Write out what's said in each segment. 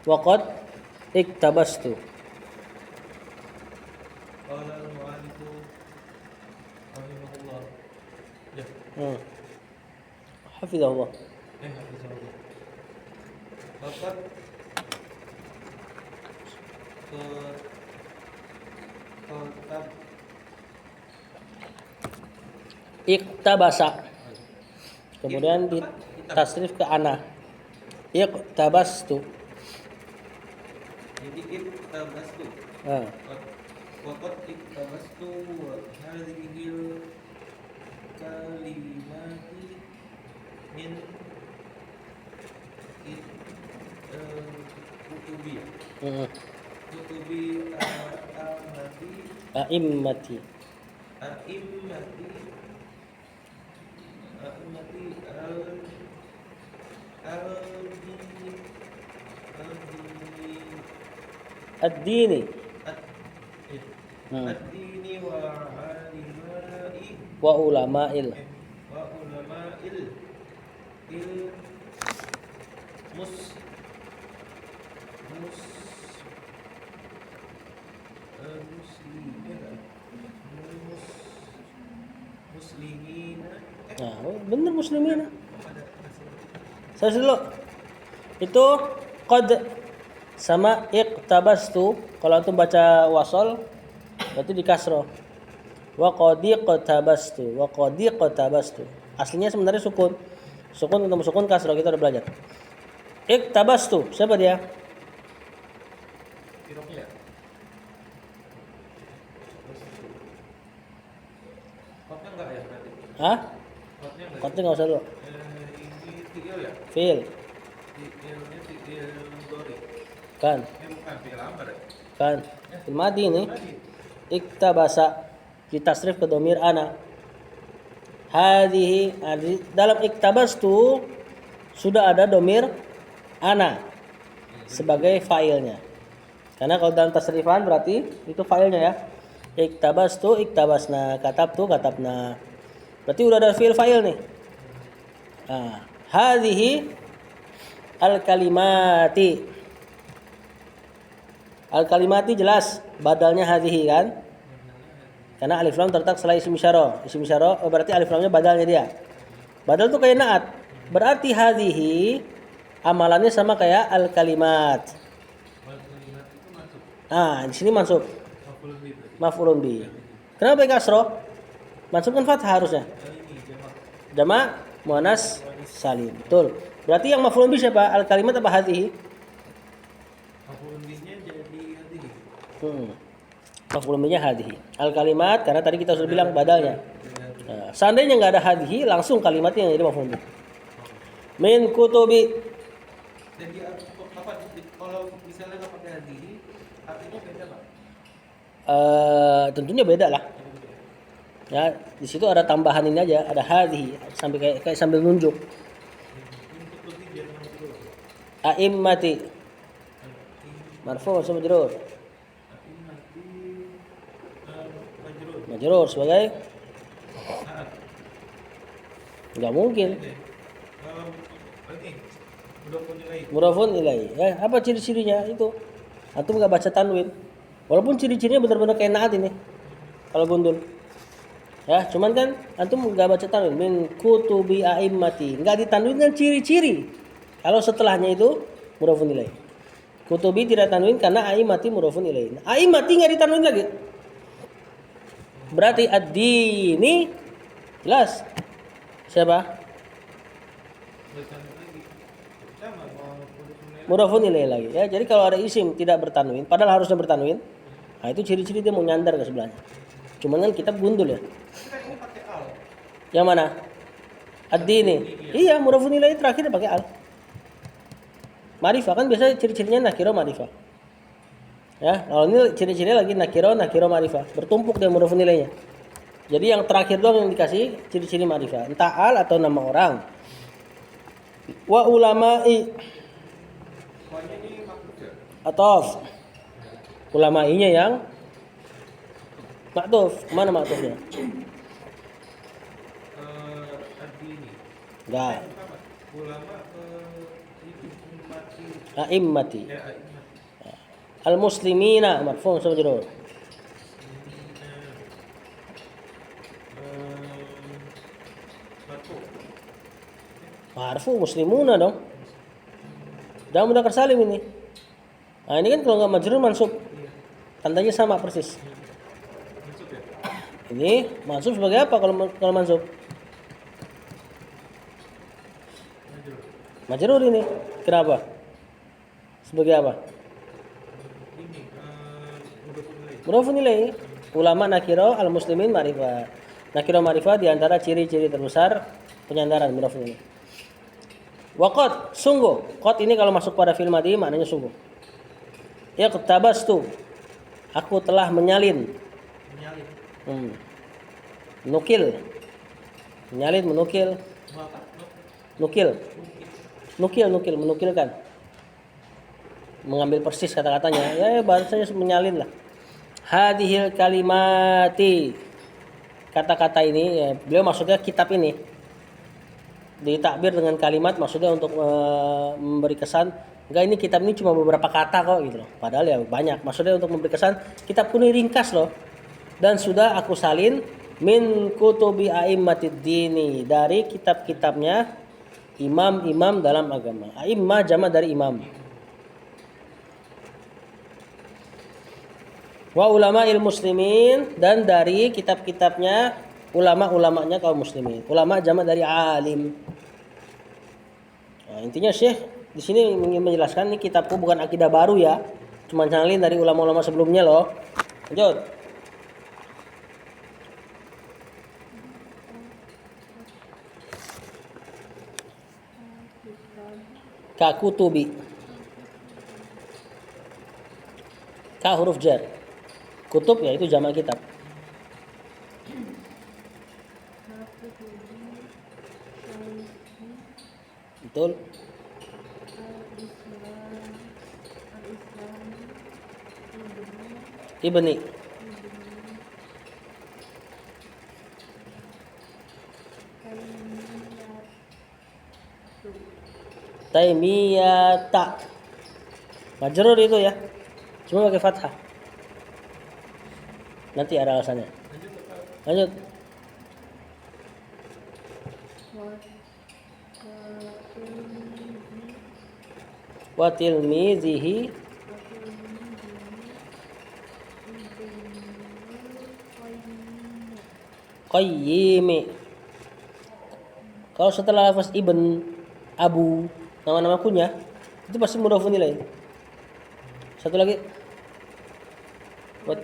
wa qad iktabastu. Qala al-mu'allifu rahimahullah. Ya, Hafizahullah. hafizahullah. Faqad Kotab Iktabasa. Kemudian ditasrif ke ana. Iktabastu. jadi iktabastu. Ah. Waqad iktabastu hadhil kalimati min kutubi kutubi amati A'immati. a'immati a'immati al-dini Ad-dini. ad-dini wa alimai Wa ulama'il. wa ulama'il il mus mus muslimin muslimina Nah, bener muslimin. ada Saya dulu. Itu qad sama iqtabastu. Kalau antum baca wasol berarti di kasroh. Wa qad iqtabastu. Wa qad iqtabastu. Aslinya sebenarnya sukun. Sukun ketemu sukun kasroh, kita udah belajar. Iqtabastu. Siapa dia? kiroknya kotnya enggak ya berarti Hah? kotnya enggak Qadnya enggak usah dulu. ini fiil ya Fiil. fiilnya fiil dori Kan. bukan fiil amar ya Kan. Fil madi ini. tadi Iktabasa ditasrif ke domir ana. Hadhihi dalam iktabastu sudah ada domir ana sebagai failnya. Karena kalau dalam tasrifan berarti itu failnya ya. Iktabastu iktabasna, katabtu katabna. Berarti udah ada fiil file nih. Nah, hadhihi al-kalimati. Al-kalimati jelas badalnya hadhihi kan? Karena alif lam terletak setelah isim isyarah. Isim isyarah berarti alif lamnya badalnya dia. Badal tuh kayak naat. Berarti hadhihi amalannya sama kayak al-kalimat. kalimat itu masuk Nah, di sini masuk maf'ul bih berarti maf'ulun bi. Kenapa pakai kasroh? Masuk kan fathah harusnya. ini jamak Jamak muannas salim. Betul. Berarti yang maf'ulun bi siapa? Al-kalimat apa hadhihi? maf'ul bihnya jadi hadhihi Maf'ulun binya hadhihi. Al-kalimat karena tadi kita sudah bilang badalnya. Nah, seandainya nggak ada hadhihi, langsung kalimatnya yang jadi maf'ulun bi. Min kutubi. jadi apa kalau misalnya nggak pakai hadhihi artinya beda nggak Tentunya beda lah. Ya, di situ ada tambahan ini aja, ada hadhihi sampai kayak sambil nunjuk. untuk lebih biar masuk dulu A'immati. Marfu' sama majrur. mati majrur Majrur sebagai nggak mungkin. ini udah punya lagi Mudhafun ilaih. Ya, apa ciri-cirinya itu? Antum nggak baca tanwin. Walaupun ciri-cirinya benar-benar kayak naat ini. Kalau gundul. Ya, cuman kan antum nggak baca tanwin. Min kutubi a'immati. Nggak ditanwin kan ciri-ciri. Kalau setelahnya itu mudhafun ilaih. Kutubi tidak tanwin karena a'immati mudhafun ilaih. A'immati nggak ditanwin lagi. Berarti ad-dini jelas. Siapa? sama Mudhafun ilaih lagi ya. Jadi kalau ada isim tidak bertanwin, padahal harusnya bertanwin, nah itu ciri-ciri dia mau nyandar ke sebelahnya. Cuman kan kitab gundul ya. kan ini pakai al Yang mana? Ad-dini. Iya, mudhafun ilaih terakhir pakai al. Ma'rifah kan biasanya ciri-cirinya nakiro ma'rifah. Ya, kalau ini ciri-cirinya lagi nakiro ma'rifah. Bertumpuk dia mudhafun ilaihnya. Jadi yang terakhir doang yang dikasih ciri-ciri ma'rifah. Entah al atau nama orang. Wa ulama'i pokoknya ini maksud ya ataf. Ulama'inya yang maktuf. Mana maktufnya? ad-dini Enggak. ulama A'immati. Ya, Al-muslimina marfu' sama majrur. marfu. Marfu muslimuna dong. Jangan mudzakkar salim ini. Nah, ini kan kalau nggak majrur mansub. Iya. Tandanya sama persis. Masuk ya? Ini mansub sebagai apa kalau mansub? Majrur. Majrur ini. Kenapa? Sebagai apa? Ini Mudhofun ilaih. Ulama nakiro al-muslimin ma'rifah. Nakiro ma'rifah di antara ciri-ciri terbesar penyandaran mudhofun ilaih. Waqad sungguh. Qad ini kalau masuk pada fi'il madhi maknanya sungguh. Iqtabastu. Aku telah menyalin. menyalin. Menukil. Menyalin, menukil. Maka Nukil. mungkin Nukil, menukilkan. Mengambil persis kata-katanya. Ya bahasanya menyalin lah. Hadhil kalimati. Kata-kata ini ya, beliau maksudnya kitab ini. Ditakbir dengan kalimat maksudnya untuk memberi kesan enggak ini kitab ini cuma beberapa kata kok gitu loh. Padahal ya banyak. Maksudnya untuk memberi kesan kitab ini ringkas loh. Dan sudah aku salin min kutubi a'immatid dini dari kitab-kitabnya imam-imam dalam agama. A'immah jamak dari imam. Wa ulama'il muslimin dan dari kitab-kitabnya ulama-ulamanya kaum muslimin. Ulama jamak dari alim. Nah, intinya Syekh di sini ingin menjelaskan ini kitabku bukan akidah baru ya. Cuma nyalin dari ulama-ulama sebelumnya loh. Lanjut. Ka kutubi. Ka huruf jar. Kutub ya itu jamak kitab. Betul. Ibni. Taimiyata. Majrur itu ya. Cuma pakai fathah. Nanti ada alasannya. Lanjut. Wa tilmizihi qayyimi. Kalau setelah lafaz ibn, abu, nama-nama kunyah itu pasti mudhofun ilaih. Satu lagi. Wat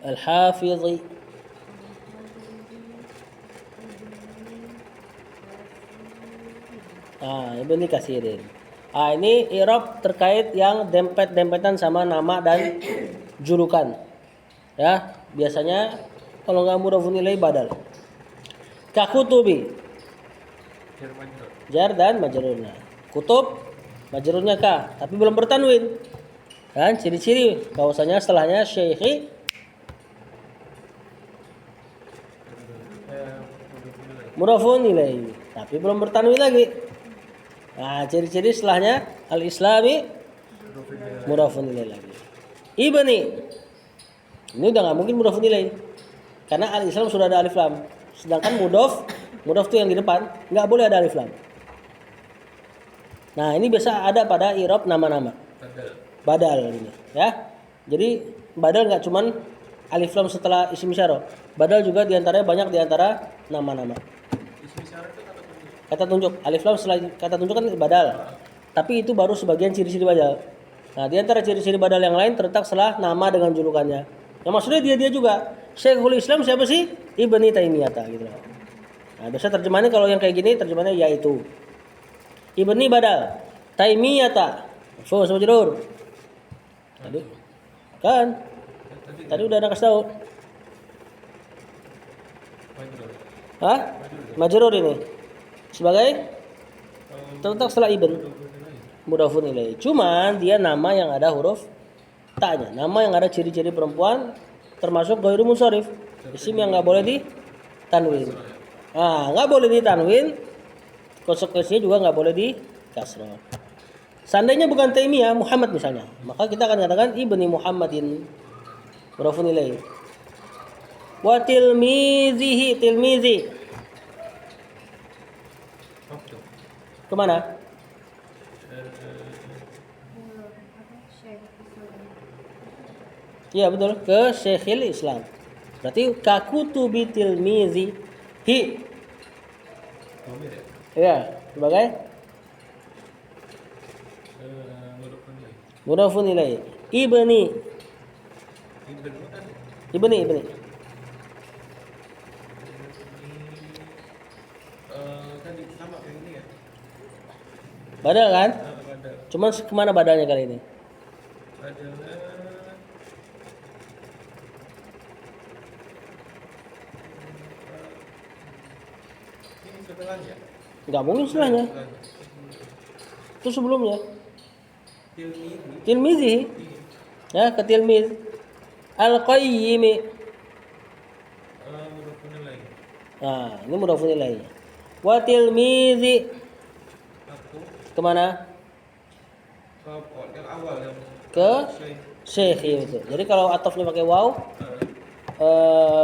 al-hafidhi. Ibni Katsirin. Ini i'rab terkait yang dempet-dempetan sama nama dan julukan. Ya, biasanya kalau nggak mudhofun ilaih badal. Ka kutubi. Jar dan majrurnya. Kutub majrurnya ka, tapi belum bertanwin. Dan ciri-ciri bahwasanya setelahnya syekhi mudhofun ilaih, tapi belum bertanwin lagi. Nah, ciri-ciri setelahnya al-islami mudhofun ilaih lagi. Ibni. Ini udah nggak mungkin mudhofun ilaih. Karena al-islam sudah ada alif lam. Sedangkan mudhof itu yang di depan, nggak boleh ada alif lam. Nah, ini biasa ada pada i'rab nama-nama. Badal ini, ya. Jadi badal nggak cuman alif lam setelah isim isyarah. Badal juga diantaranya banyak diantara nama-nama. Isim isyarah itu Kata tunjuk. Alif lam setelah kata tunjuk kan badal. Tapi itu baru sebagian ciri-ciri badal. Nah, diantara ciri-ciri badal yang lain terletak setelah nama dengan julukannya. Yang maksudnya dia juga. Syekhul Islam siapa sih? Ibni Taimiyah gitu loh. Nah, biasa terjemahannya kalau yang kayak gini terjemahannya yaitu Ibni badal, Taimiyah. Fo sama majrur. Tadi kan? Tadi udah ada kasih tahu. Hah? Majrur ini. Sebagai terletak setelah ibn. Mudhofun ilaih. Cuman dia nama yang ada huruf ta-nya. Nama yang ada ciri-ciri perempuan termasuk ghairu munsharif. Isim yang enggak boleh tanwin. Ah, nggak boleh ditanwin, konsekuensinya juga nggak boleh di kasroh. Seandainya bukan Taimiyah, Muhammad misalnya, maka kita akan katakan ibni Muhammadin, mudhafun ilaih. Wa tilmizihi, tilmizi. Oke. Kemana? Iya betul, ke Syekhul Islam. Berarti kakutubi tilmizi hi. Domir ya? Ya, sebagai Mudhafun ilaih. mudhafun ilaih. Ibni, Ibnu tadi. ibni. Tadi sama kayak ini ya. Badal kan? Ada Cuman kemana badalnya kali ini? adalah ini setelahnya. Nggak mungkin setelahnya. Itu sebelumnya. Tilmizi. Tilmizi. Ya, ke tilmiz. Al-Qayyimi. Mudhafun ilaih. Nah, ini mudhafun ilaih. Wa tilmizi. Aku Kemana? yang awal yang Ke Syekh. Syekh iya betul. Jadi kalau atofnya pakai waw,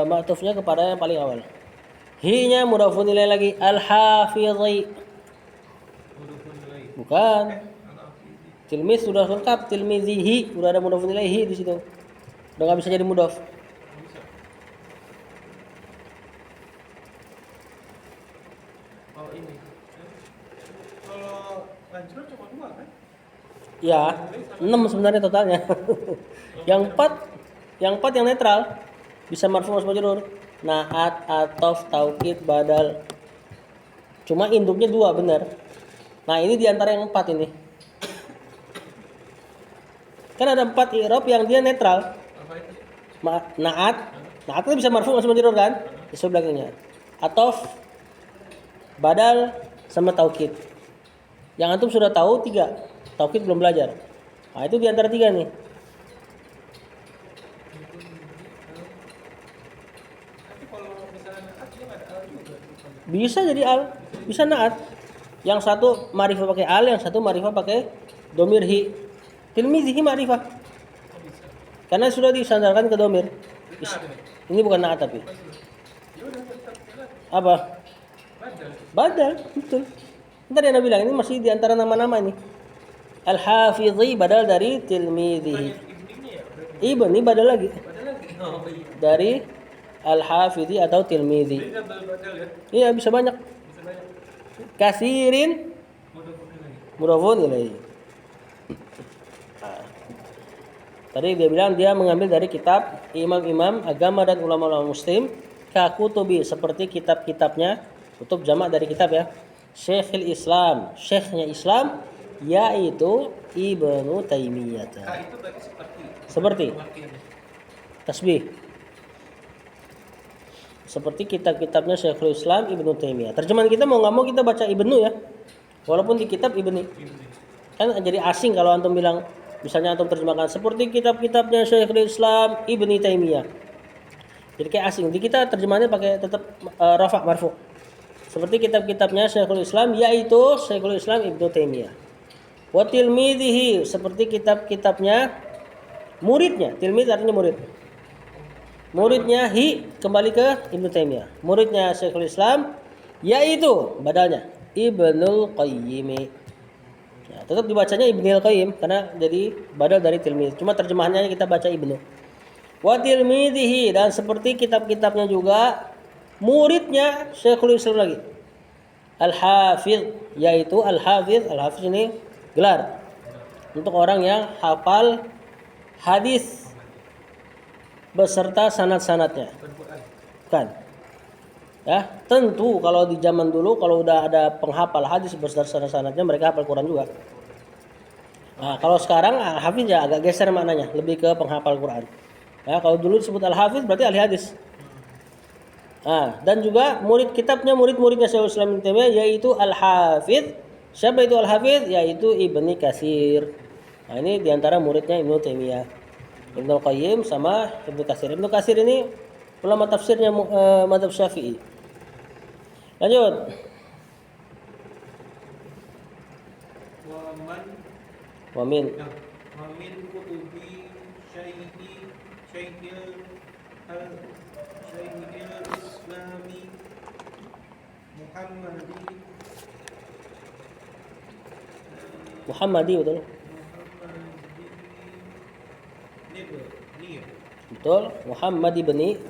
ma'tufnya kepada yang paling awal. Hi-nya mudhafun ilaih lagi. Al-Hafidhi. Mudhafun ilaih. Bukan. Al-Hafizi. Tilmiz sudah lengkap, tilmizihi sudah ada mudhafun ilaihi di situ. Udah nggak bisa jadi mudhaf. Nggak bisa. Oh ini. Kalau Lanjur cuma 2 kan? Ya, 6 sebenarnya totalnya. yang 4 yang netral bisa marfu masuk majrur. Naat, atof, taukid, badal. Cuma induknya 2 benar. Nah, ini diantara yang 4 ini. Kan ada 4 i'rab yang dia netral. Apa itu? Naat itu bisa marfu masuk majrur kan? Di sebelahnya. Atof, badal, sama taukid. Yang antum sudah tahu 3. Taukid belum belajar. Nah, itu di antara 3 nih. Tapi kalau misalnya naat dia nggak ada al juga. Bisa jadi al, bisa naat. Yang satu ma'rifah pakai al, yang satu ma'rifah pakai domir hi. Tilmizihi ma'rifah. Oh bisa. Karena sudah disandarkan ke domir. Itu naat ini. Ini bukan naat tapi. Ya udah tetap jalan. Apa? Badal. Badal, betul. Ntar dia bilang ini masih di antara nama-nama ini. Al-Hafidhi badal dari tilmizihi. Ibninya ya berarti. Ibni badal lagi Badal lagi. Oh iya. dari Al-Hafidhi atau tilmizi. Jadi double badal ya. Iya, bisa banyak. Bisa banyak. Kasirin Mudhafun ilaih. mudhafun ilaih. Nah, tadi dia bilang dia mengambil dari kitab imam-imam agama dan ulama-ulama muslim kakutubi seperti kitab-kitabnya, kutub jamak dari kitab ya. Syekhul Islam, syekhnya Islam yaitu Ibnu Taimiyah. Itu berarti seperti. Seperti Pengertiannya. tasbih. Seperti kitab-kitabnya Syekhul Islam Ibnu Taimiyah. Terjemahan kita mau nggak mau kita baca Ibnu ya. Walaupun di kitab Ibni. Ibni. Kan jadi asing kalau antum bilang misalnya antum terjemahkan seperti kitab-kitabnya Syekhul Islam Ibnu Taimiyah. Jadi kayak asing. Di kita terjemahannya pakai tetap rafa marfu. Seperti kitab-kitabnya Syekhul Islam yaitu Syekhul Islam Ibnu Taimiyah. Wa tilmizihi seperti kitab-kitabnya muridnya. Tilmiz artinya murid. Muridnya hi kembali ke Ibnu Taimiyah. Muridnya Syekhul Islam yaitu badalnya Ibnul Qayyim. Ya, tetap dibacanya Ibnul Qayyim karena jadi badal dari tilmiz. Cuma terjemahannya kita baca Ibnu. Wa tilmizihi dan seperti kitab-kitabnya juga muridnya Syekhul Islam lagi. Al-Hafiz yaitu Al-Hafiz. Al-Hafiz ini gelar untuk orang yang hafal hadis beserta sanad-sanadnya. Bukan Quran. Bukan. Ya, tentu kalau di zaman dulu kalau udah ada penghafal hadis beserta sanad-sanadnya mereka hafal Quran juga. Nah, kalau sekarang Al-Hafiz ya agak geser maknanya, lebih ke penghafal Quran. Ya, kalau dulu disebut Al-Hafiz berarti ahli hadis. Nah, dan juga murid-muridnya Syekhul Islam Ibnu Taimiyah yaitu Al-Hafiz. Siapa itu Al-Hafiz? Yaitu Ibnu Katsir. Nah, ini diantara muridnya Ibnu Taimiyah. Ibnu Qayyim sama Ibnu Katsir. Ibnu Katsir ini ulama tafsirnya madzhab Syafi'i. Lanjut. Waman Wamin. nah, wamin kutubi syaihi syaihil al syaihil islami Muhammadi Muhammadi betul. Muhammadi ini ya Betul. Muhammad ibni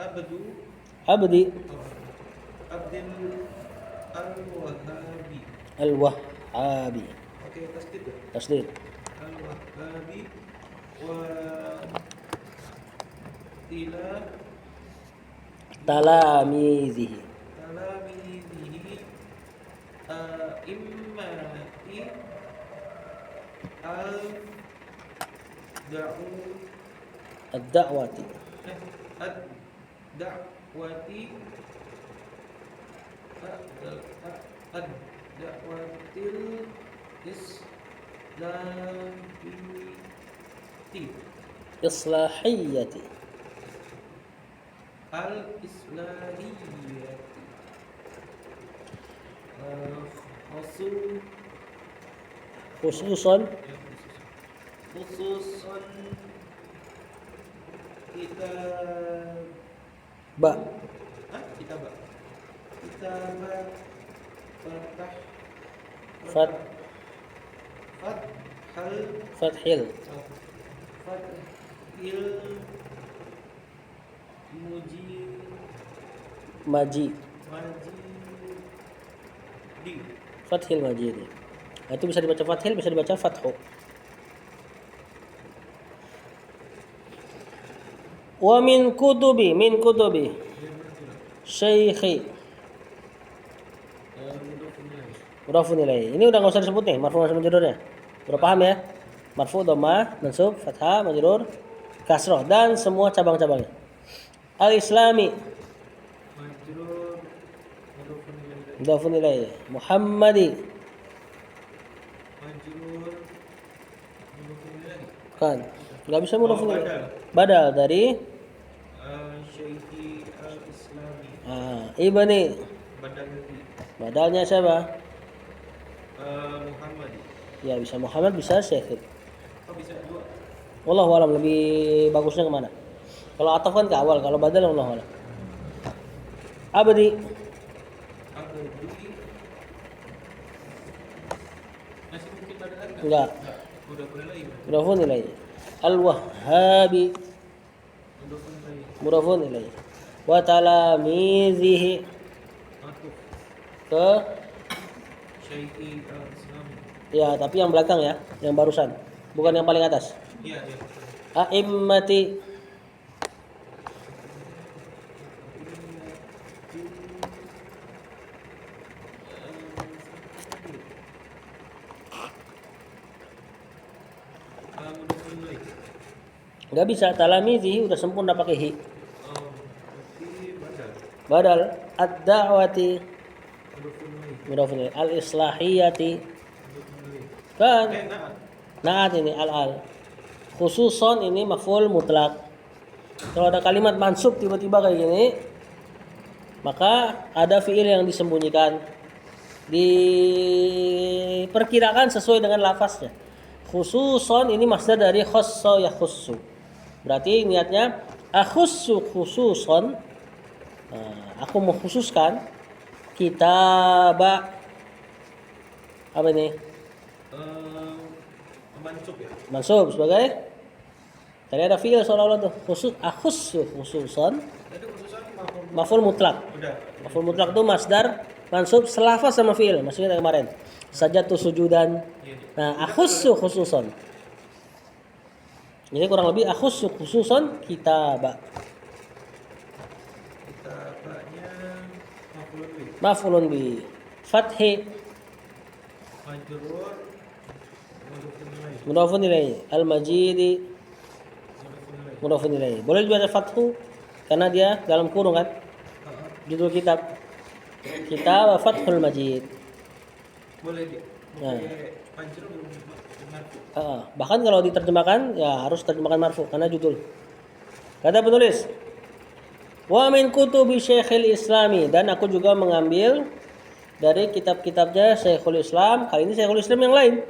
Abdu Abdi Abdul Al-Wahabi. Al-Wahhabi. Oke, tasdid ya? Tasdid. Al-Wahabi wa ila Talamizihi. talamizihi immati al-da'u Ad-da'wati. ad-da'wati ad-da'watil islamiyati Islahiyati. al-islamiyyati Khususan khususan kita ba. kita fatah Fat fathal Fathil. fathil Maji. majidi Fathil Majid. Nah, itu bisa dibaca Fathil, bisa dibaca Fathu. Wa min kutubi Syekhi. Mudhafun ilaih. Ini udah nggak usah disebut nih, marfu mansub majrurnya. Udah paham ya? Marfu, dhamma, mansub, fathah, majrur, kasroh dan semua cabang-cabangnya. Al-Islami. majrur Mudhafun ilaih. Muhammadi. majrur Kan. Nggak bisa mudhafun ilaih. badal. Badal dari Syekhi al-Islami ibni. badalati Badalnya siapa? Muhammad. Ya bisa Muhammad, bisa Syekh. Oh bisa dua. Wallahu alam, lebih bagusnya kemana? Kalau ataf kan ke awal, kalau badal wallahu alam. Abdi. Abdi masih mungkin badal enggak? Enggak. Udah boleh lagi. Mudhafun ilaih. Al-Wahhabi. Udah boleh lagi. Mudhafun ilaih. Wa talamizihi. Masuk Ke Syekhi al-Islami. ya, tapi yang belakang ya, yang barusan, bukan yang paling atas. Iya, iya. A'immati. Udah boleh lagi. Enggak bisa, talamizihi udah sempurna pakai hi. Berarti badal. Badal ad-da'wati. Udah boleh lagi. Mudhafun ilaih. Al-islahiyati. Udah boleh lagi. Kan Nah. naat ini al-al. Khususon ini maf'ul mutlak. Kalau ada kalimat mansub tiba-tiba kayak gini, maka ada fiil yang disembunyikan. Diperkirakan sesuai dengan lafaznya. Khususon ini masdar dari khassa yakhussu. Berarti niatnya akhussu khususon. Aku mengkhususkan kitaba. Apa ini? Mansub ya. Mansub sebagai tadi ada fiil seolah-olah tuh khusus akhussu khususon Tadi khususan maf'ul mutlak. udah. Maf'ul mutlak itu masdar mansub selafaz sama fiil. Maksudnya kayak kemarin. Sajatu sujudan. Iya. Nah, akhussu khususon. Jadi kurang lebih akhussu khususon kitaba. Kitabanya Maf'ulun bi. Fathi majrur mudhafun ilaih. Al-Majidi mudhafun ilaih. Boleh juga ada fathu karena dia dalam kurung kan. Judul kitab. Kitab Fathul Majid. boleh dia. Nah. Majrur marfu. Bahkan kalau diterjemahkan ya harus terjemahkan marfu karena judul. Kata penulis Wa min kutubi Syekhul Islami, dan aku juga mengambil dari kitab-kitabnya Syekhul Islam. Kali ini Syekhul Islam yang lain.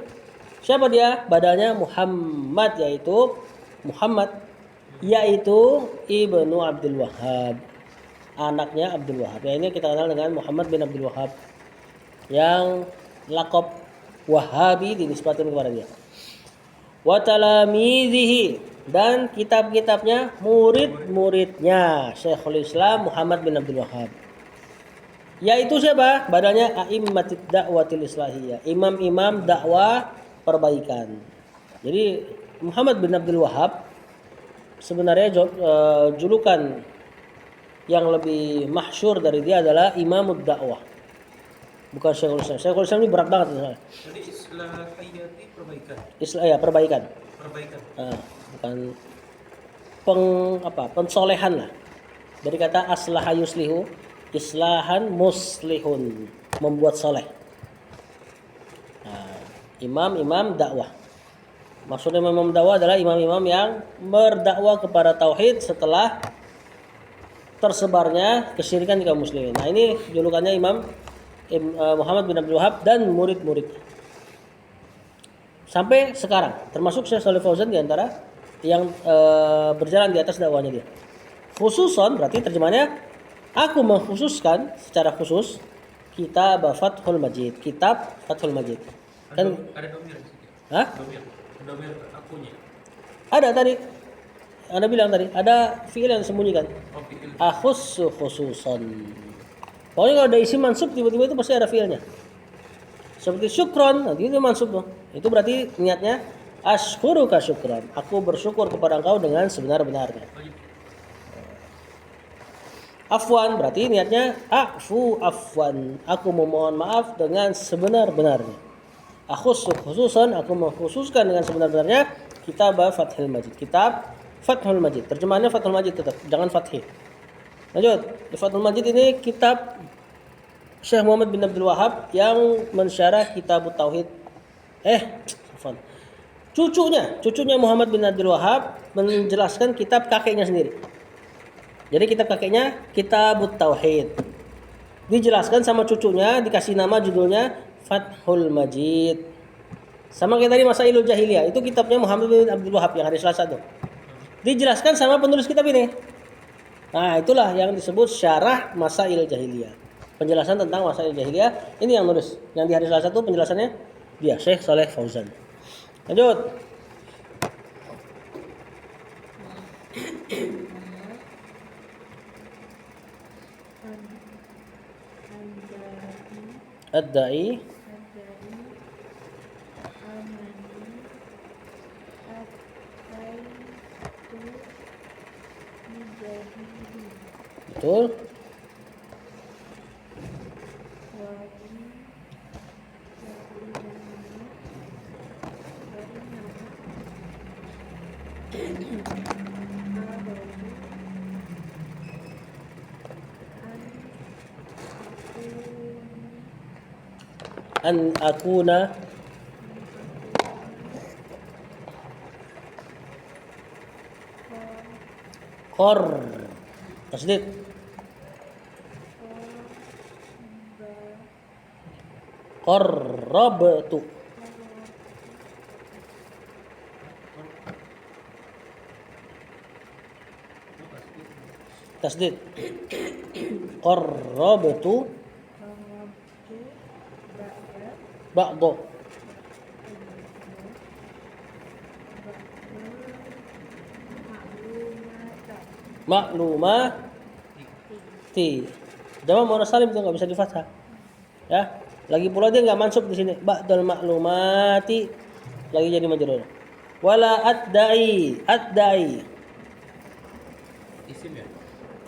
Siapa dia? Badannya Muhammad, yaitu Ibnu Abdul Wahhab, anaknya Abdul Wahhab. Ya, ini kita kenal dengan Muhammad bin Abdul Wahhab yang lakop Wahabi dinisbatkan kepada dia. Wa talamidhihi, dan kitab-kitabnya murid-muridnya Syekhul Islam Muhammad bin Abdul Wahhab. Yaitu siapa? Badannya A'immatid Da'watil Islahiyah, imam-imam dakwah perbaikan. Jadi Muhammad bin Abdul Wahhab sebenarnya julukan yang lebih masyhur dari dia adalah Imamud Dakwah. Bukan Syekhul Islam. Syekhul Islam ini berat banget. Jadi islahiyati perbaikan. Perbaikan. Perbaikan. Bukan pensolehan lah. Dari kata aslaha yuslihu, islahan muslihun, membuat soleh. Imam-imam dakwah. Maksudnya imam dakwah adalah imam-imam yang berdakwah kepada tauhid setelah tersebarnya kesyirikan di kaum muslimin. Nah, ini julukannya Imam Muhammad bin Abdul Wahhab dan murid-murid. Sampai sekarang, termasuk Syekh Shalih Fauzan di antara yang berjalan di atas dakwahnya dia. Khususon berarti terjemahannya, aku mengkhususkan secara khusus kitab Fathul Majid, kitab Fathul Majid. Kan Ada domir di situ. Hah? Domir akunya. Ada tadi. Anda bilang tadi, ada fi'il yang disembunyikan. Oh, fi'il. Akhussu khususon. Pokoknya kalau ada isim mansub tiba-tiba itu pasti ada fi'ilnya. Seperti syukron, nanti itu mansub tuh. Itu berarti niatnya asykuruka syukron. Aku bersyukur kepada engkau dengan sebenar-benarnya. Afwan berarti niatnya afu afwan. Aku memohon maaf dengan sebenar-benarnya. Khususan aku mengkhususkan dengan sebenar-benarnya kitab Fathul Majid. Kitab Fathul Majid. Terjemahannya Fathul Majid tetap, jangan Fathih. Lanjut. Di Fathul Majid ini kitab Syekh Muhammad bin Abdul Wahhab yang mensyarah kitab Tauhid. Cucunya Muhammad bin Abdul Wahhab menjelaskan kitab kakeknya sendiri. Jadi kitab kakeknya Kitab Tauhid. Dijelaskan sama cucunya, dikasih nama judulnya Fathul Majid. Sama kayak tadi Masailul Jahiliyah, itu kitabnya Muhammad bin Abdul Wahhab yang hari Selasa tuh. Dijelaskan sama penulis kitab ini. Nah, itulah yang disebut Syarah Masail Jahiliyah. Penjelasan tentang Masail Jahiliyah, ini yang nulis. Yang di hari Selasa tuh penjelasannya dia, Syekh Shalih Fauzan. Lanjut. Ad-da'i betul. An akuna qor tasdid qarrabtu tasdid qarrabtu ba'du maklumati. Jawab muannas salim itu nggak bisa di fathah. Ya, lagi pula dia nggak mansub di sini. Ba'dal maklumati lagi jadi majrur. Wala adda'i Isim ya?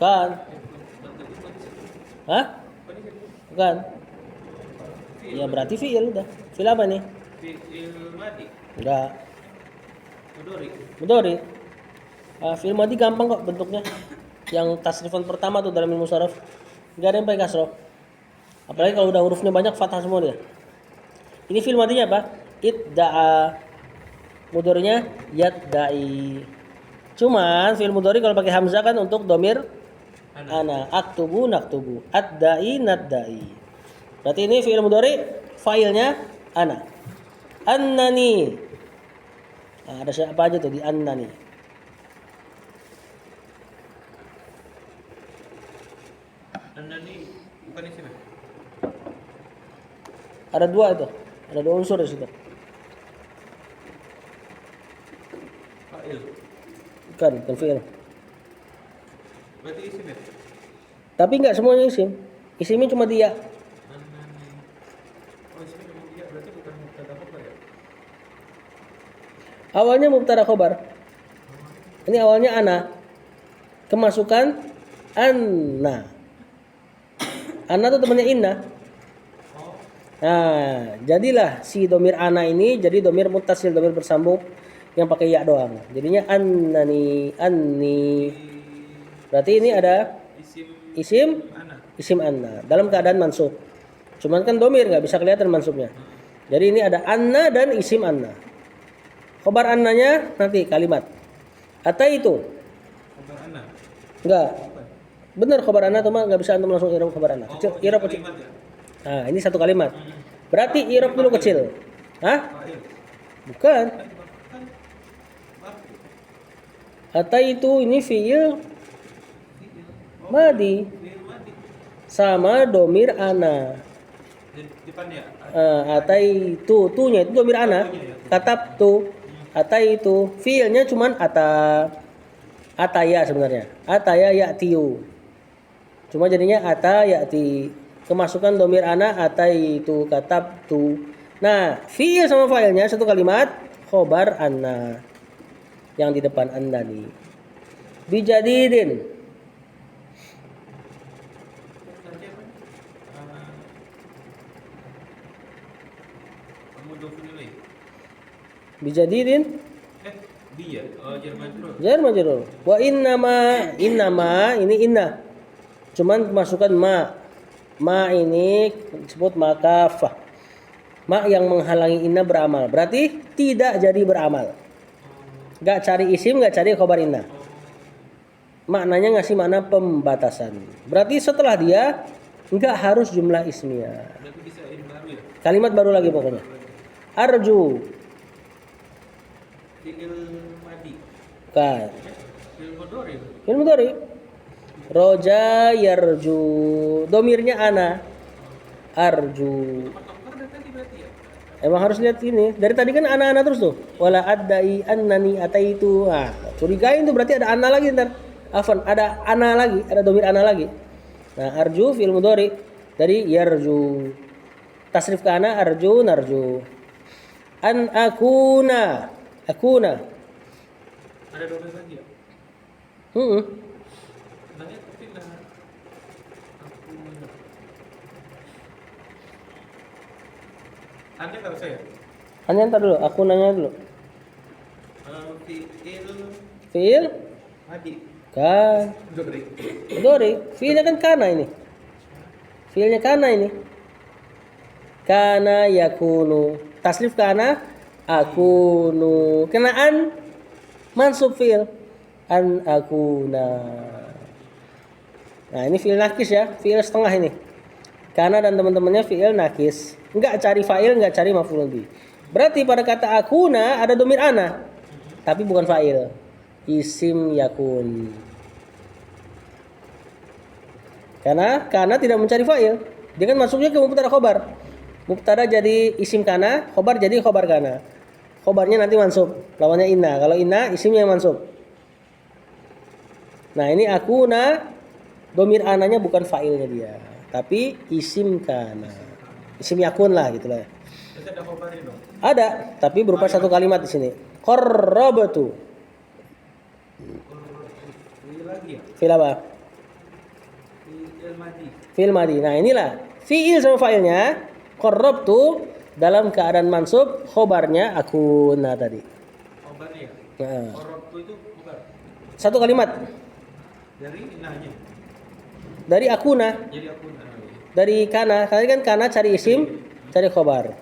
kan? Hah? Bukan. Ya berarti fi'il udah. Fi'il apa nih? Fi'il madi. Enggak. Mudhari. Fi'il madi gampang kok bentuknya. Yang tasrifan pertama tuh dalam ilmu saraf. Enggak ada yang pakai kasroh. Apalagi kalau udah hurufnya banyak fathah semua dia. Ini fi'il madinya apa? Idda'a. Mudhari'nya yadda'i. Cuman fi'il mudhari kalau pakai hamzah kan untuk domir ana, aktubu naktubu, ad-da'i nad-da'i. Berarti ini fi'il mudhari, fa'ilnya ana. Annani. Nah, ada siapa aja tuh di annani? Anda nih bukan isim ya? Ada dua itu. Ada dua unsur di situ. Fa'il. Bukan fi'il. Berarti isim ya? Tapi enggak semuanya isim. Isimnya cuma dia. Anda nih. Oh, isimnya cuma dia, berarti bukan mubtada khabar ya? Awalnya mubtada khobar. Ini awalnya ana. Kemasukan anna. Anna itu temannya inna. Oh, Nah, jadilah si domir ana ini jadi domir muttasil, domir bersambung yang pakai ya doang. Jadinya annani, anni. Berarti ini ada isim isim, mana? isim anna dalam keadaan mansub. Cuman kan domir nggak bisa kelihatan mansubnya. Jadi ini ada anna dan isim anna. Khobar annanya nanti kalimat. Atau itu Khabar ana. enggak. Bukan. Bener khobar anna cuma nggak bisa antum langsung irob khobar anna. Kecil, Oh, irob ini kecil. kalimat ya? Nah, ini satu kalimat. Berarti irob dulu kecil. Hah? Fa'il. Bukan. Kan maf'ul. Atau itu ini fiil Fi'il. Oh, madi fi'il madi. sama domir ana. Di depannya Atau tunya itu domir ana. Katab tu. Atau itu fiilnya cuman ataya sebenarnya. Ataya ya'tiu. Cuma jadinya ata ya'ti. Kemasukan domir ana ataitu katab tu. Nah, fiil sama failnya satu kalimat khobar anna. Yang di depan anda nih. Bijadidin. tadi apa? Mudhofun ilaih. Bijadidin Dia. Oh, jar majrur. jar majrur. Wa innama ini inna. Cuman kemasukan ma. Ma ini disebut makafah. Ma yang menghalangi inna beramal. Berarti tidak jadi beramal. Gak cari isim, gak cari khobar inna. Maknanya ngasih makna pembatasan. Berarti setelah dia nggak harus jumlah ismiyah. Berarti bisa ini baru ya? Kalimat baru lagi pokoknya. Arju. Fi'il madi. Kan. Fi'il mudhari. Fi'il mudhari. Roja yarju. Domirnya ana. Arju. Matokkar dari tadi berarti ya? Emang harus lihat ini. Dari tadi kan ana-ana terus tuh. Wala addai annani ataitu. Ah, curigain tuh berarti ada ana lagi ntar. Afan, ada ana lagi, ada domir ana lagi. Nah, arju fi'il mudhari dari yarju. Tasrif ke ana arju narju. An akuna. Akuna. Ada dua lagi ya? Hmm. Nanya tapi lah. Aku mana? Anda nggak usah ya? Nanya ntar dulu, aku nanya dulu. Fi'il Fi'il madi. kan Mudhari. mudhari. Fi'ilnya kan kana ini. Fi'ilnya kana ini. Kana yakunu. Tasrif kana akunu. Kenaan mansub fi'il an akuna. Nah, ini fi'il nakis ya, fi'il setengah ini. Kana dan teman-temannya fi'il nakis. Enggak cari fa'il, enggak cari maf'ul bih. Berarti pada kata akuna ada domir ana. Tapi bukan fa'il. Isim yakun. Karena tidak mencari fa'il. Dia kan masuknya ke mubtada khobar. Mubtada jadi isim kana, khobar jadi khobar kana. Khobarnya nanti mansub, lawannya inna. Kalau inna isimnya yang mansub. Nah, ini akuna domir ananya bukan fa'ilnya dia, tapi isim kana. Isim yakun lah gitu lah. Berarti ada khabarnya dong. Ada, tapi berupa satu kalimat di sini. Qarrabtu. Fi'il lagi ya? Fi'il apa? Fi'il madi. Fi'il madi. Nah, inilah fi'il sama fa'ilnya. Qarrabtu dalam keadaan mansub, khobarnya akuna tadi. Khabarnya ya? Nah, Qarrabtu itu khabar. satu kalimat Dari innahnya. dari akuna, Jadi aku dari kana. Tadi kan kana cari isim, cari khobar.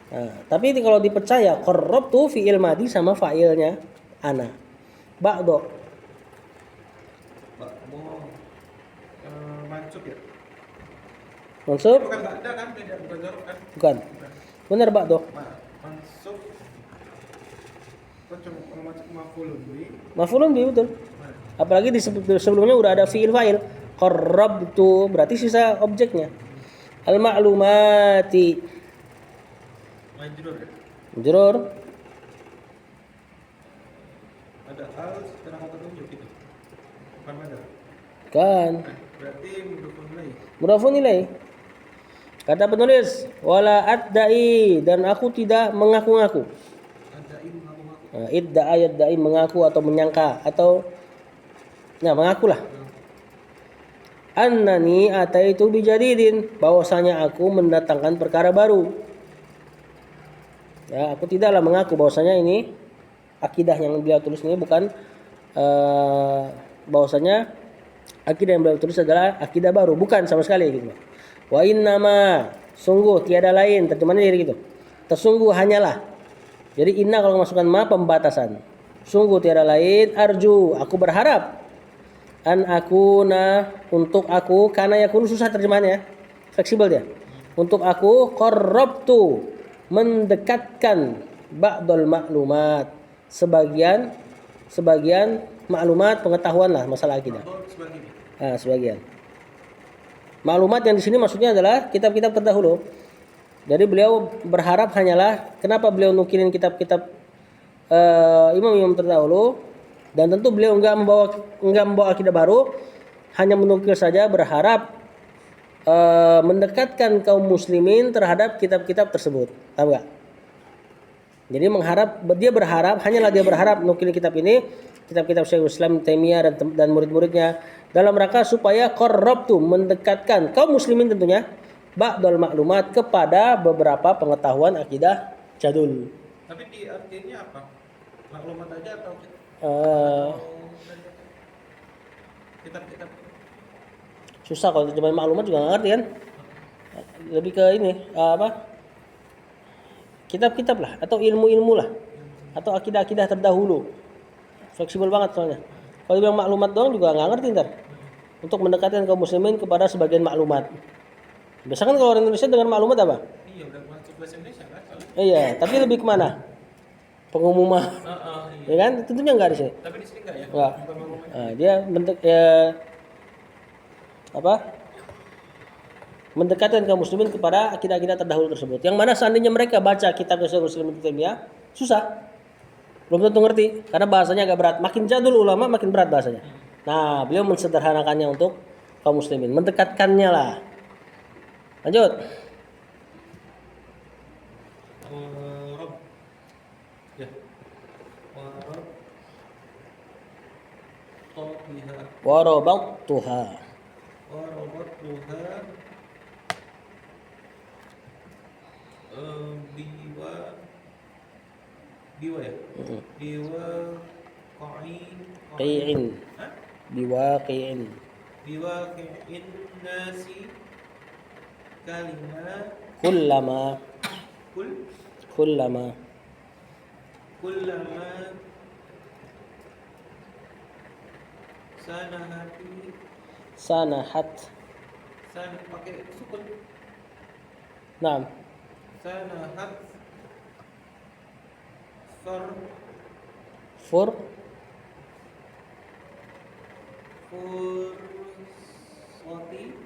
Nah, tapi kalau dipercaya qarrabtu fi'il madi sama fa'ilnya ana. Ba'do. Bakmo mansub ya? Mansub? Bukan ba'da kan? Beda, bukan zarf kan? Bukan. Benar ba'do. Mansub. Kok cuma kalau masuk maf'ulun bi? Maf'ulun bi betul. Mana? Apalagi di sebelumnya udah ada fi'il fa'il. Qarrabtu berarti sisa objeknya. Al ma'lumati. Majrur ya? Majrur. Ada al setelah kata tunjuk gitu. Bukan ada. Kan. Berarti mudhofun ilaih. Mudhafun ilaih. Kata penulis, wala adda'i dan aku tidak mengaku-ngaku. Ada im ngaku-ngaku. Idda'a yadda'i mengaku atau menyangka atau ya mengakulah. Annani ataitu bijadidin bahwasanya aku mendatangkan perkara baru. Ya, aku tidaklah mengaku bahwasanya ini akidah yang beliau tulis ini bukan bahwasanya akidah yang beliau tulis adalah akidah baru, bukan sama sekali gitu. Wa innama sungguh tiada lain terjemahannya dari gitu. Tersungguh hanyalah. Jadi inna kalau masukkan ma pembatasan. Sungguh tiada lain arju aku berharap an akuna untuk aku karena yakun susah terjemahannya. Fleksibel dia. Untuk aku qarrabtu mendekatkan ba'dul maklumat sebagian maklumat pengetahuan lah masalah akidah. Sebagian. Maklumat yang di sini maksudnya adalah kitab-kitab terdahulu. Jadi beliau berharap hanyalah kenapa beliau nukilin kitab-kitab imam-imam terdahulu dan tentu beliau enggak membawa akidah baru, hanya menukil saja berharap mendekatkan kaum muslimin terhadap kitab-kitab tersebut. Tahu enggak? Jadi dia berharap nukil kitab ini, kitab-kitab Syekhul Islam Taimiyah dan murid-muridnya dalam rangka supaya qarrabtu mendekatkan kaum muslimin tentunya ba'dal maklumat kepada beberapa pengetahuan akidah jadul. Tapi di artinya apa? Maklumat aja atau kitab-kitab? Susah kalau terjemahan maklumat juga nggak ngerti kan? Lebih ke ini kitab-kitab lah atau ilmu-ilmu lah atau akidah-akidah terdahulu. Fleksibel banget soalnya. Kalau bilang maklumat doang juga nggak ngerti ntar. Untuk mendekatkan kaum muslimin kepada sebagian maklumat. Biasa kan kalau orang Indonesia dengan maklumat apa? Iya, udah masuk bahasa Indonesia kan? Iya, tapi lebih kemana? Pengumuman. Iya. Ya kan? Tentunya nggak di sini. Tapi di sini enggak ya? Nggak. Bukan maklumat. Dia mendekatkan kaum muslimin kepada akidah-akidah terdahulu tersebut. Yang mana seandainya mereka baca kitab Syekhul Islam Ibnu Taimiyah, susah. Belum tentu ngerti karena bahasanya agak berat. Makin jadul ulama makin berat bahasanya. Nah, beliau mensederhanakannya untuk kaum muslimin, mendekatkannya lah. Lanjut. Rob. Ya. Rob. Tohiha. Warabatuha. Warabatuha. Biwa ya? Biwa Qi'in. Hah? Biwaqi'in. Biwaqi'in nasi kalima Kullama kullama sanahat. pakai sukun. Naam. Sanahat Fur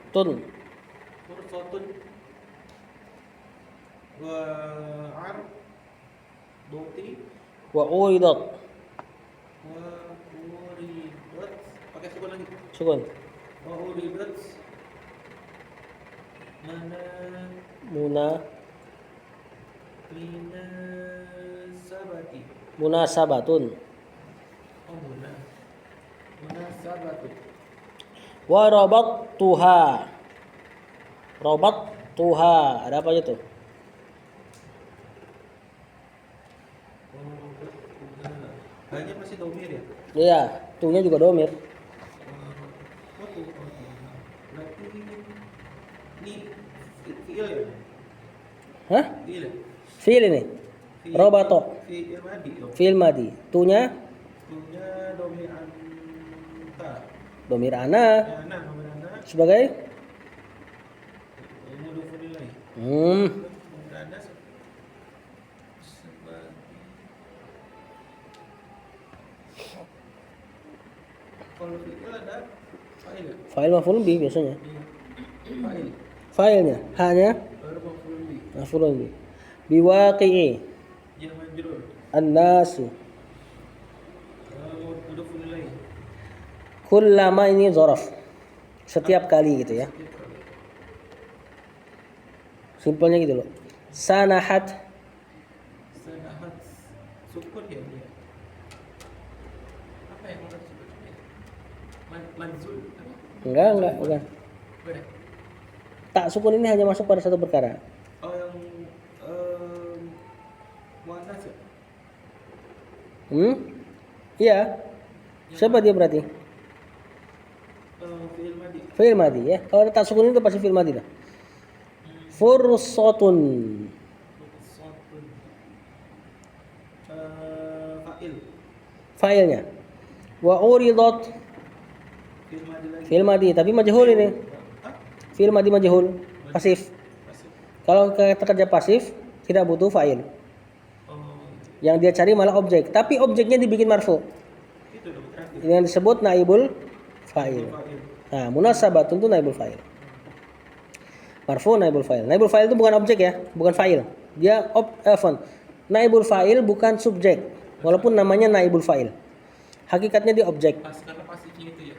tun fursatun wa arboti wa uridat. wa uridat pakai sukun lagi. Sukun. Wa uridat Munasabatun. Munasabatun. Wa rabattuha. Ada apa aja tuh? Hanya masih domir ya? Iya, tuhnya juga domir. Berarti ini fi'il ya? Hah? Fi'il ya? Fi'il ini. Robato. Fi'il madi. Fi'il madi. Tuhnya Tuhnya domir anta. domir ana Ya, nah, domir anta. sebagai mudhofun ilaih. Berada sebagai kalau fi'il ada fa'il. Fa'il maf'ulun bih biasanya. Iya. Fa'il. Fa'ilnya, hanya Baru maf'ulun bih. maf'ulun bih. Biwaqi'i Ya majrur. an-nasu. Mudhofun ilaih. Kullama ini dzaraf. Setiap kali gitu ya. Simpelnya gitu loh. Sanahat Sanahat sukun ya dia. Apa yang harus sukun? Manzul. enggak, bukan. Boleh. Tak sukun ini hanya masuk pada satu perkara. Oh yang muannas ya? Iya. Siapa dia berarti? Fi'il madi. Fi'il madi ya. Kalau ada tak sukun itu pasti fi'il madi dah. Fursatun. Sotun. Fa'il. Fa'ilnya. Wa uridat Fi'il madi lagi. fi'il madi tapi majhul ini. Hah? Fi'il madi majhul, pasif. Pasif. Kalau kata kerja pasif tidak butuh fa'il. Oh, Yang dia cari malah objek, tapi objeknya dibikin marfu. itu dong terakhir. Yang disebut naibul fa'il. Fa'il. Nah, munasabatun itu naibul fa'il. Marfu naibul fa'il. Naibul fa'il itu bukan objek ya, bukan fa'il. Dia naibul fa'il bukan subjek, walaupun namanya naibul fa'il. Hakikatnya dia objek. Pas karena pasifnya itu ya.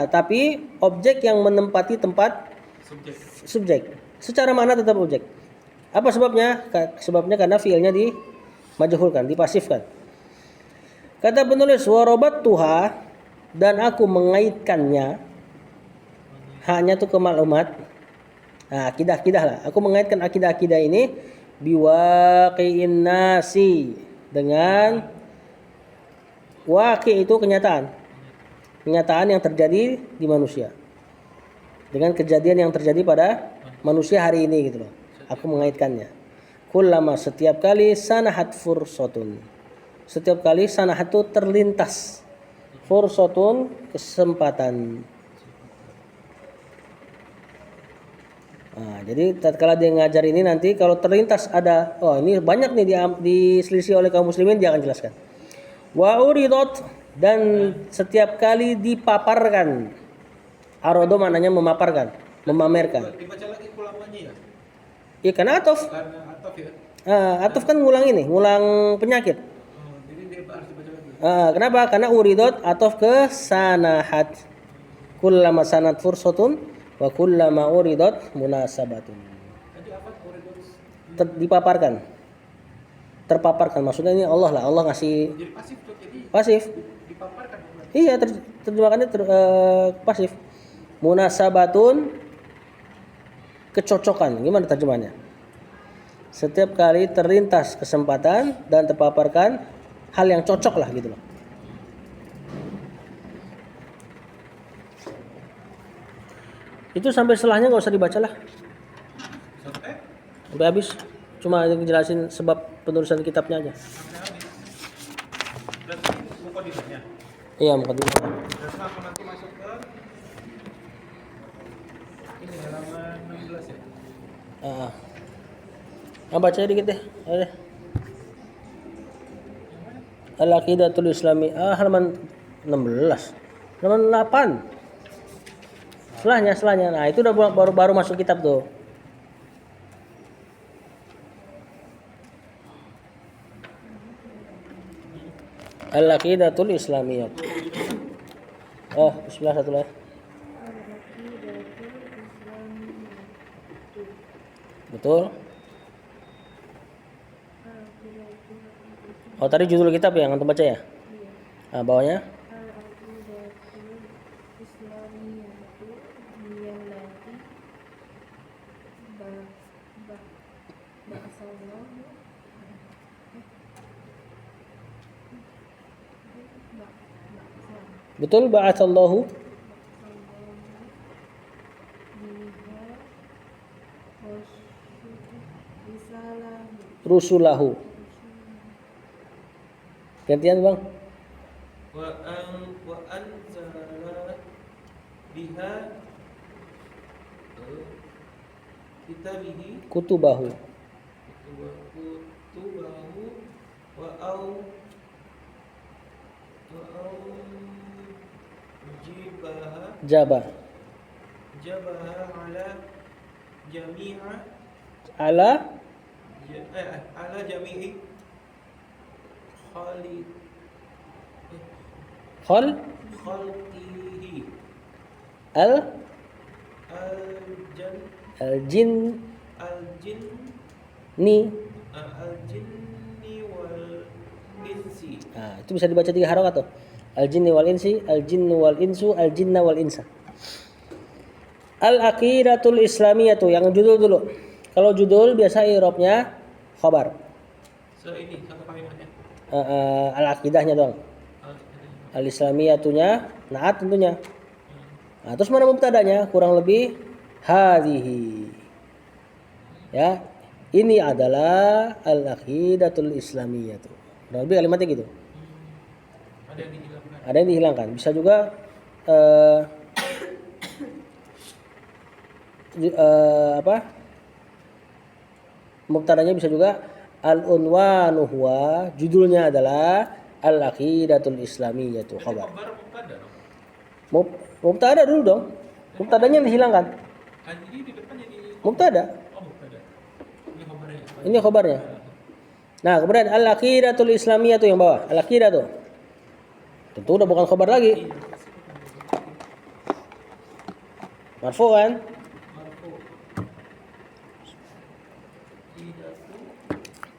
Tapi objek yang menempati tempat Subjek. subjek. Secara makna tetap objek. Apa sebabnya? Sebabnya karena fiilnya dimajhulkan, dipasifkan. Kata penulis warobat tuha dan aku mengaitkannya. Hanya tuh ke maklumat. Nah, akidah-akidah lah. Aku mengaitkan akidah-akidah ini biwaqi'in nasi dengan waqi' itu kenyataan. Kenyataan yang terjadi di manusia. Dengan kejadian yang terjadi pada manusia hari ini gitu loh. Aku mengaitkannya. Kullama setiap kali sanahat fursatun. Setiap kali sanahat itu terlintas. Fursatun kesempatan. Nah, jadi tatkala dia ngajar ini nanti kalau terlintas ada ini banyak nih diselisih oleh kaum muslimin dia akan jelaskan. Wa uridat dan setiap kali dipaparkan. Arodo maknanya memaparkan, memamerkan. Dibaca lagi ulangannya ya. Iya karena atof. Karena ataf ya. Atof kan ngulang ini, ngulang penyakit. Jadi dia harus dibaca lagi. Kenapa? Karena uridot atof ke sanahat. Kullama sanat fursatun wa kullama uridot munasabatun. Tadi apa koridor? Dipaparkan. Terpaparkan maksudnya ini Allah lah, Allah ngasih Jadi pasif tuh. Jadi pasif. dipaparkan. Iya, terjemahannya pasif. Munasabatun kecocokan. Gimana terjemahannya? Setiap kali terlintas kesempatan dan terpaparkan hal yang cocok lah gitu loh. Itu sampai setelahnya nggak usah dibaca lah. Sampai habis. Cuma ngejelasin sebab penulisan kitabnya aja. Sampai habis. Berarti mukadimahnya. Iya, mukadimah. Berarti aku nanti masuk ke ini halaman 16 ya. Baca dikit deh. Ayo deh. Al-Aqidatul Islami halaman 16. Halaman 8. Setelahnya. Nah, itu udah baru masuk kitab tuh. Al-Aqidatul Islamiyah. Bismillah satu lagi. Betul. Tadi judul kitab yang antum baca ya? Bawahnya? Betul, ba'atsallahu rusulahu. Gantian Bang. Wa anzala biha kitabihi kutubahu wa kutubahu wa au jabah jabaha ala jami'a ala ala jami'i khalid khol khalqihi al al-jan al-jin al-jin ni. al-jinni wal insi. Nah, itu bisa dibaca 3 harokat tuh. Al-jinni wal insi, al-jinnu wal insu, al-jinna wal insa. Al-aqidatul islamiyatu yang judul dulu. Kalau judul biasa i'rabnya khabar. So ini satu kalimatnya. Al-aqidahnya doang. Al-islamiyatunya naat tentunya. Nah, terus mana mubtadanya? Kurang lebih hadhihi. Ya, ini adalah al-aqidatul islamiyatu. Kurang lebih kalimatnya gitu. Ada yang dihilangkan. Ada yang dihilangkan. Bisa juga mubtadanya bisa juga al-unwanu huwa, judulnya adalah al-aqidatul islamiyatu khabar. Khabar mubtada dong. Mubtada dulu dong. Mubtadanya yang dihilangkan. Jadi di depan jadi Mubtada. mubtada. Ini khabarnya. Ini khabarnya. Nah, kemudian al-aqidatul islamiyatu yang bawah. Al-aqidah tuh. Tentu udah bukan khabar lagi. Marfu kan? Marfu. Idatu.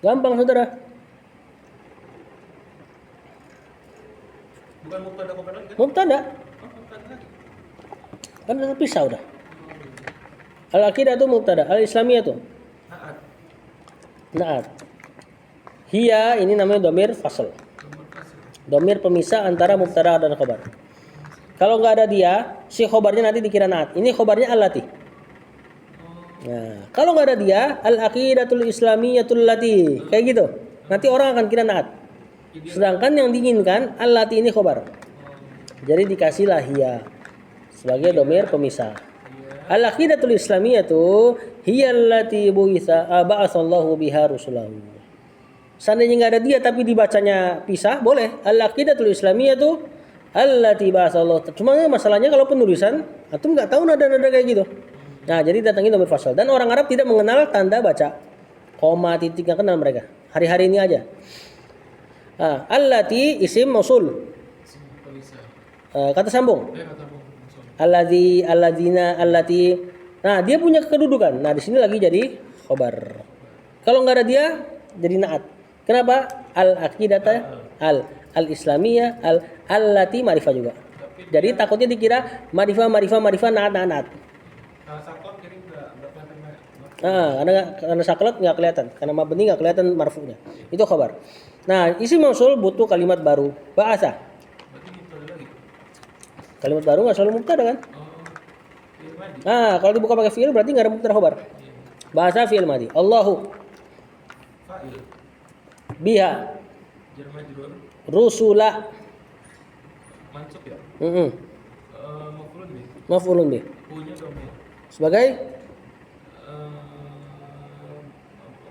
Gampang saudara. Bukan mubtada khabar lagi kan? Mubtada. Oh, mubtada lagi. Kan udah terpisah udah. Al-aqidah itu mubtada, al-islamiyah tuh. Naat. Naat. Hiya ini namanya domir fasl. Nomor kasih. Domir pemisah antara mubtada dan khabar. Kalau nggak ada dia, si khabarnya nanti dikira naat. Ini khabarnya allati. Nah, kalau nggak ada dia, al-aqidatul islamiyatul lati. Kayak gitu. Nanti orang akan kira naat. Sedangkan yang diinginkan allati ini khabar. Jadi dikasihlah hiya sebagai domir pemisah. Al-aqidatul islamiyatu hiya allati ba'atsallahu biha rusulahu. Seandainya nggak ada dia tapi dibacanya pisah, boleh. Al-aqidatul islamiyatu allati ba'atsallahu. Cuma masalahnya kalau penulisan antum nggak tahu nada-nada kayak gitu. Nah, jadi datangin domir fasal. Dan orang Arab tidak mengenal tanda baca koma, titik, nggak kenal mereka. Hari-hari ini aja. Nah, allati isim mausul. Kata sambung. Alladzi, alladzina, allati. Nah, dia punya kedudukan. Nah, di sini lagi jadi khabar. Kalau nggak ada dia, jadi naat. Kenapa? Al-aqidata, al-islamiyah, allati ma'rifah juga. Jadi takutnya dikira ma'rifah, naat. Saklek jadi enggak kelihatan banyak. Karena saklek nggak kelihatan. Karena mabni nggak kelihatan marfu'nya. Itu khabar. Nah, isim mausul butuh kalimat baru. Ba'asa. Berarti mubtada lagi. Kalimat baru nggak selalu mubtada kan? Fi'il madi. Nah, kalau dibuka pakai fi'il berarti nggak ada mubtada khabar. Bahasa fi'il madi. Allahu Fa'il. biha Jar majrur. rusula. Mansub ya. Maf'ulun bih. Maf'ulun bih. Punya domir. Sebagai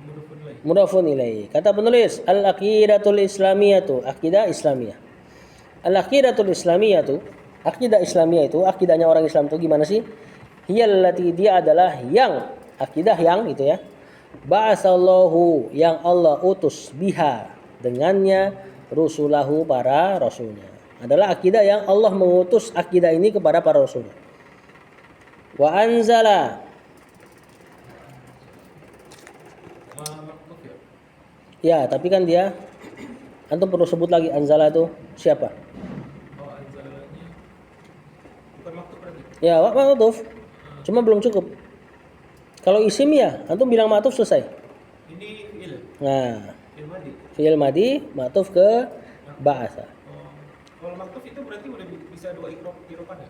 Mudhafun ilaih. mudhafun ilaih. Kata penulis, al-aqidatul islamiyatu, aqidah islamiyah. Al-aqidatul islamiyatu, aqidah islamiyah itu, akidahnya orang Islam itu gimana sih? Hiyallati, dia adalah yang, akidah yang itu ya. Ba'asallahu, yang Allah utus biha, dengannya rusulahu, para rasulnya. Adalah akidah yang Allah mengutus akidah ini kepada para rasulnya. Wa anzala, Maktub ya. ya tapi kan dia antum perlu sebut lagi anzala itu siapa? Oh, anzalanya bukan maktub berarti. Ya, ma'tuf. Cuma belum cukup. Kalau isim ya, antum bilang ma'tuf selesai. Ini fi'il. Nah, Fi'il madi. fi'il madi ma'tuf ke ba'asa. Kalau maktub itu berarti udah bisa dua iropan ya?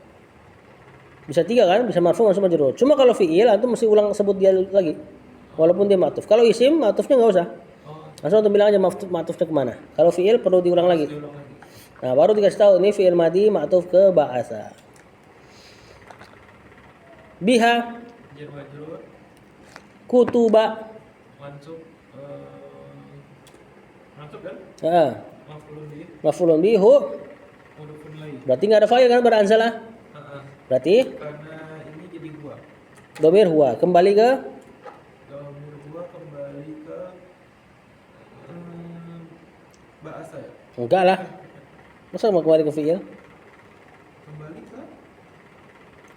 Bisa 3 kan? Bisa marfu masuk majrur. Cuma kalau fi'il antum mesti ulang sebut dia lagi. Walaupun dia ma'tuf. Kalau isim ma'tufnya enggak usah. Langsung antum bilang aja ma'tufnya kemana. Kalau fi'il perlu diulang lagi. Diulang lagi. Nah, baru dikasih tahu ini fi'il madi ma'tuf ke ba'asa. Biha Jar majrur. kutuba. Mansub mansub kan? Heeh. Maf'ulun bih, Maf'ulun bihi hu. mudhofun ilaih. Berarti nggak ada fa'il kan pada anzala? Heeh. Berarti Karena ini jadi gua. domir huwa kembali ke Domir gua kembali ke bahasa ya. enggak lah. Masa mau kembali ke fi'il? Kembali ke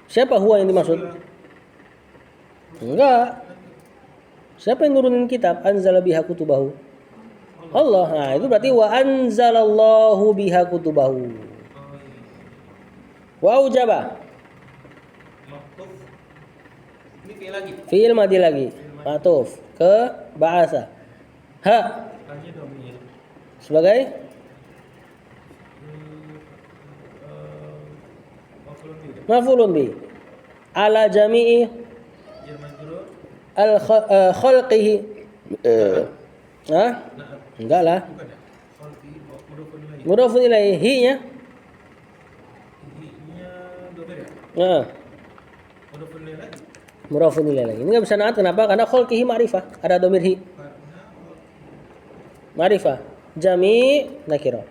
Siapa huwa yang dimaksud? Enggak. Siapa yang nurunin kitab? Anzala biha kutubahu. Allah. Nah, itu berarti wa anzalallahu biha kutubahu. Oh iya. Wa aujaba. Maktuf. Ini kayak lagi. Fi'il madi lagi. Matuf ke ba'asa. Ha Hanya domir. sebagai Maf'ulun bih. maf'ulun bi. Ala jami'i Jar majrur. al khalqihi. Hah? Nah, Enggak lah. bukan ya? Khalqi mudhofun ilaih. Mudhafun ilaihi-nya. Ini-nya domir ya? Nah, Mudhofun ilaih lagi. mudhafun ilaihi. Ini enggak bisa naat kenapa? Karena khalqihi ma'rifah, ada domir hi. Karena Ma'rifah. Jami nakirah.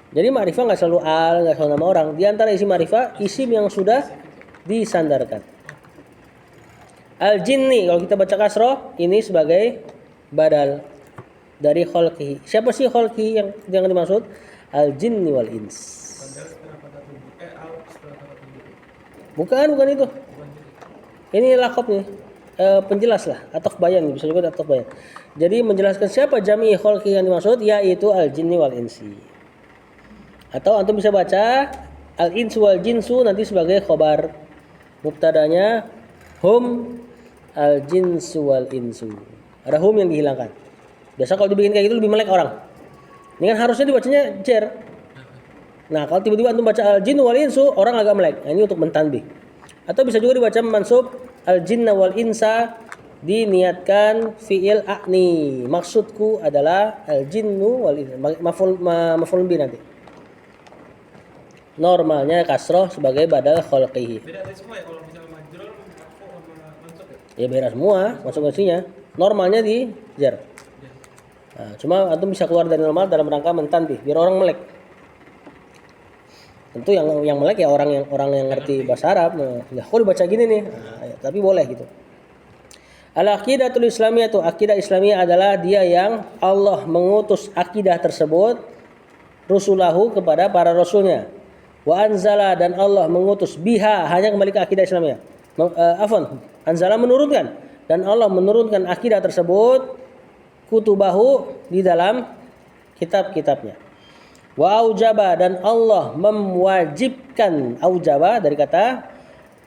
Jadi ma'rifah enggak selalu al, enggak selalu nama orang. Di antara isi ma'rifah, isim yang sudah disandarkan. Al jinni kalau kita baca kasroh ini sebagai badal dari khalqihi. Siapa sih khalqihi yang dimaksud? Al jinni wal ins. padahal setelah kata tunduk. Al setelah kata tunduk. Bukan itu. Bukan jadi. Ini lakop nih. Penjelas lah, atau bayan bisa juga atau bayan. Jadi menjelaskan siapa jami khalqi yang dimaksud yaitu al jinni wal insi. Atau antum bisa baca al insu wal jinsu nanti sebagai khobar. Mubtadanya hum al jinsu wal insu. Ada hum yang dihilangkan. Biasa kalau dibikin kayak gitu lebih melek orang. Ini kan harusnya dibacanya jer. Nah, kalau tiba-tiba antum baca al jinnu wal insu orang agak melek. Nah, ini untuk mentanbih. Atau bisa juga dibaca mansub al jinna wal insa diniatkan fi'il a'ni. Maksudku adalah al jinnu wal insa. Maf'ul bi nanti. Normalnya kasroh sebagai badal khalqihi. Beda dari semua ya kalau misalnya majrur, marfu sama mansub ya. Ya beda semua masuk isinya. Normalnya di jar. Ya. Nah, cuma antum bisa keluar dari normal dalam rangka mentanbih biar orang melek. Tentu yang melek ya orang yang ngerti bahasa Arab. Nah, ya kok dibaca gini nih. Nah, ya, tapi boleh gitu. Al-aqidatul islamiyah itu akidah Islamiyah adalah dia yang Allah mengutus akidah tersebut rusulahu kepada para rasulnya. Wa anzala dan Allah mengutus biha hanya kembali ke akidah Islamiyah. Anzala menurunkan dan Allah menurunkan akidah tersebut kutubahu di dalam kitab-kitabnya. Wa aujaba dan Allah mewajibkan aujaba dari kata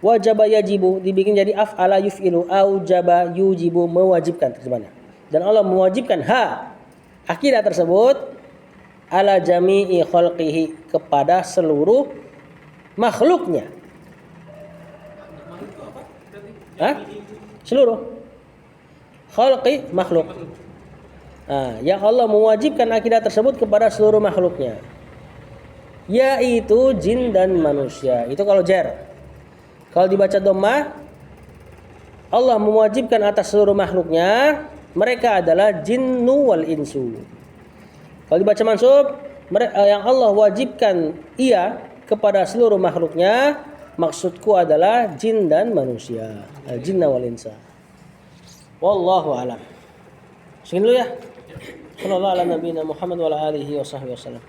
wajaba yajibu dibikin jadi af'ala yuf'ilu aujaba yujibu mewajibkan terjemahnya. Dan Allah mewajibkan akidah tersebut ala jami'i khalqihi kepada seluruh makhluknya. Makhluk itu apa? Berarti Hah? Seluruh khalqi makhluk. Nah, yang Allah mewajibkan akidah tersebut kepada seluruh makhluknya, yaitu jin dan manusia. Itu kalau jar. Kalau dibaca dhammah, Allah mewajibkan atas seluruh makhluknya, mereka adalah jinnu wal insu. Kalau dibaca mansub, yang Allah wajibkan ia kepada seluruh makhluknya, maksudku adalah jin dan manusia. Al-jinna wal insa. Wallahu a'lam. Segini dulu ya. Sallallahu ala nabiyina Muhammad wa ala alihi wa sahbihi wasallam.